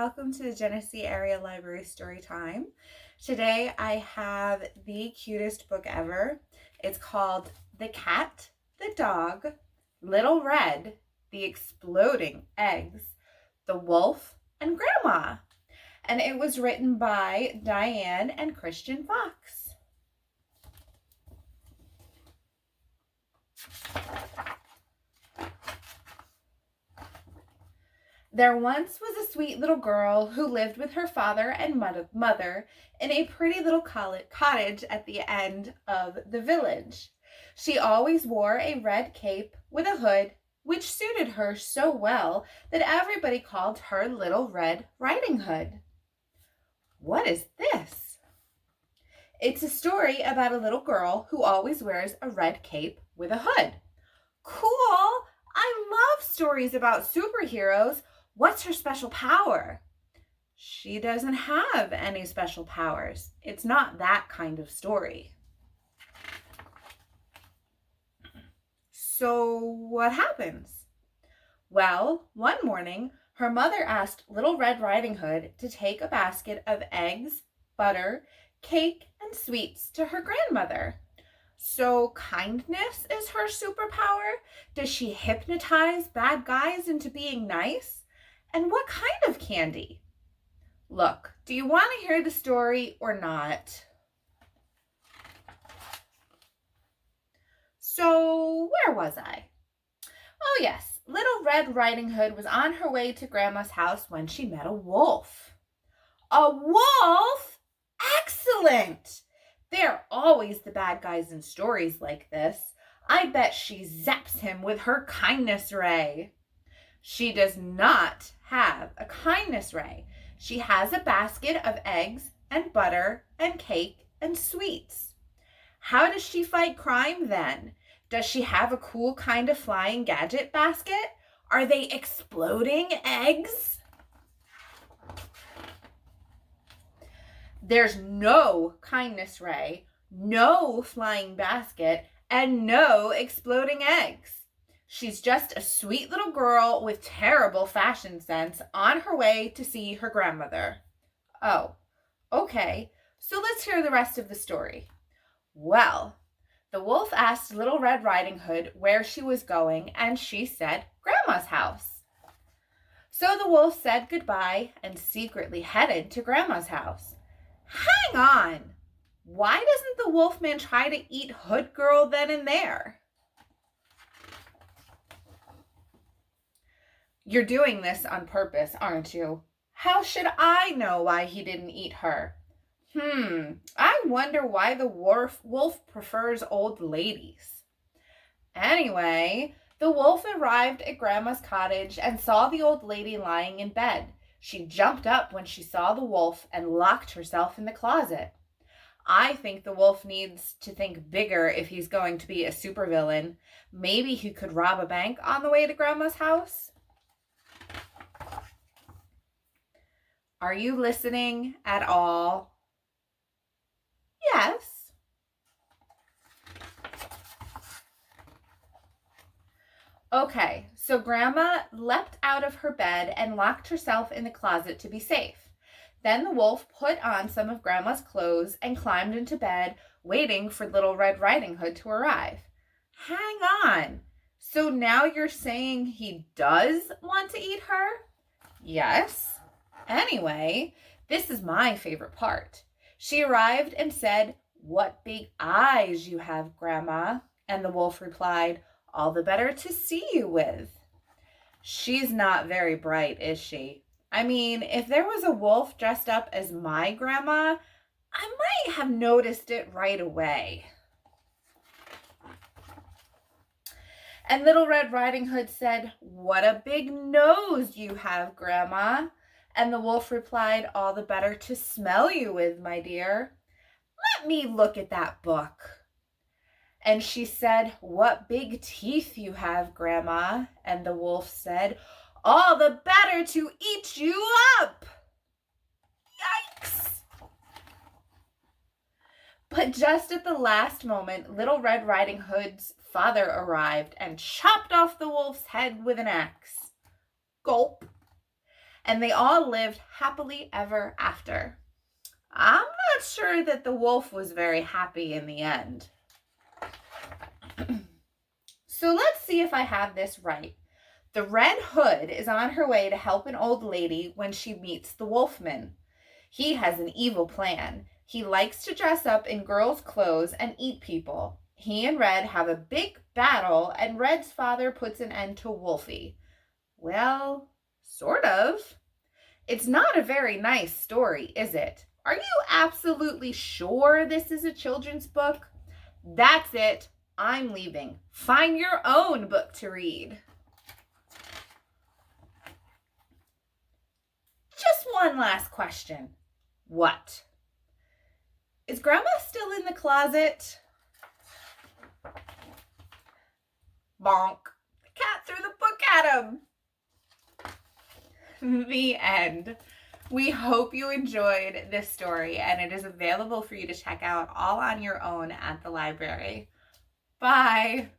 welcome to the Genesee Area Library Storytime. Today I have the cutest book ever. It's called The Cat, the Dog, Little Red, The Exploding Eggs, The Wolf, and Grandma. And it was written by Diane and Christian Fox. There once was a sweet little girl who lived with her father and mother in a pretty little cottage at the end of the village. She always wore a red cape with a hood, which suited her so well that everybody called her Little Red Riding Hood. What is this? It's a story about a little girl who always wears a red cape with a hood. Cool! I love stories about superheroes. What's her special power? She doesn't have any special powers. It's not that kind of story. So what happens? Well, one morning, her mother asked Little Red Riding Hood to take a basket of eggs, butter, cake, and sweets to her grandmother. So kindness is her superpower? Does she hypnotize bad guys into being nice? And what kind of candy? Look, do you want to hear the story or not? So, where was I? Oh yes, Little Red Riding Hood was on her way to Grandma's house when she met a wolf. A wolf? Excellent! They're always the bad guys in stories like this. I bet she zaps him with her kindness ray. She does not have a kindness ray. She has a basket of eggs and butter and cake and sweets. How does she fight crime then? Does she have a cool kind of flying gadget basket? Are they exploding eggs? There's no kindness ray, no flying basket, and no exploding eggs. She's just a sweet little girl with terrible fashion sense on her way to see her grandmother. Oh, okay, so let's hear the rest of the story. Well, the wolf asked Little Red Riding Hood where she was going, and she said Grandma's house. So the wolf said goodbye and secretly headed to Grandma's house. Hang on! Why doesn't the wolfman try to eat Hood Girl then and there? You're doing this on purpose, aren't you? How should I know why he didn't eat her? I wonder why the wolf prefers old ladies. Anyway, the wolf arrived at Grandma's cottage and saw the old lady lying in bed. She jumped up when she saw the wolf and locked herself in the closet. I think the wolf needs to think bigger if he's going to be a supervillain. Maybe he could rob a bank on the way to Grandma's house. Are you listening at all? Yes. Okay, so Grandma leapt out of her bed and locked herself in the closet to be safe. Then the wolf put on some of Grandma's clothes and climbed into bed, waiting for Little Red Riding Hood to arrive. Hang on. So now you're saying he does want to eat her? Yes. Anyway, this is my favorite part. She arrived and said, "What big eyes you have, Grandma." And the wolf replied, "All the better to see you with." She's not very bright, is she? I mean, if there was a wolf dressed up as my grandma, I might have noticed it right away. And Little Red Riding Hood said, "What a big nose you have, Grandma." And the wolf replied, "All the better to smell you with, my dear." "Let me look at that book." And she said, "What big teeth you have, Grandma." And the wolf said, "All the better to eat you up." Yikes! But just at the last moment, Little Red Riding Hood's father arrived and chopped off the wolf's head with an axe. Gulp. and they all lived happily ever after. I'm not sure that the wolf was very happy in the end. So let's see if I have this right. The Red Hood is on her way to help an old lady when she meets the Wolfman. He has an evil plan. He likes to dress up in girls' clothes and eat people. He and Red have a big battle, and Red's father puts an end to Wolfie. Well, sort of. It's not a very nice story, is it? Are you absolutely sure this is a children's book? That's it. I'm leaving. Find your own book to read. Just one last question. What? Is Grandma still in the closet? Bonk. The cat threw the book at him. The end. We hope you enjoyed this story, and it is available for you to check out all on your own at the library. Bye.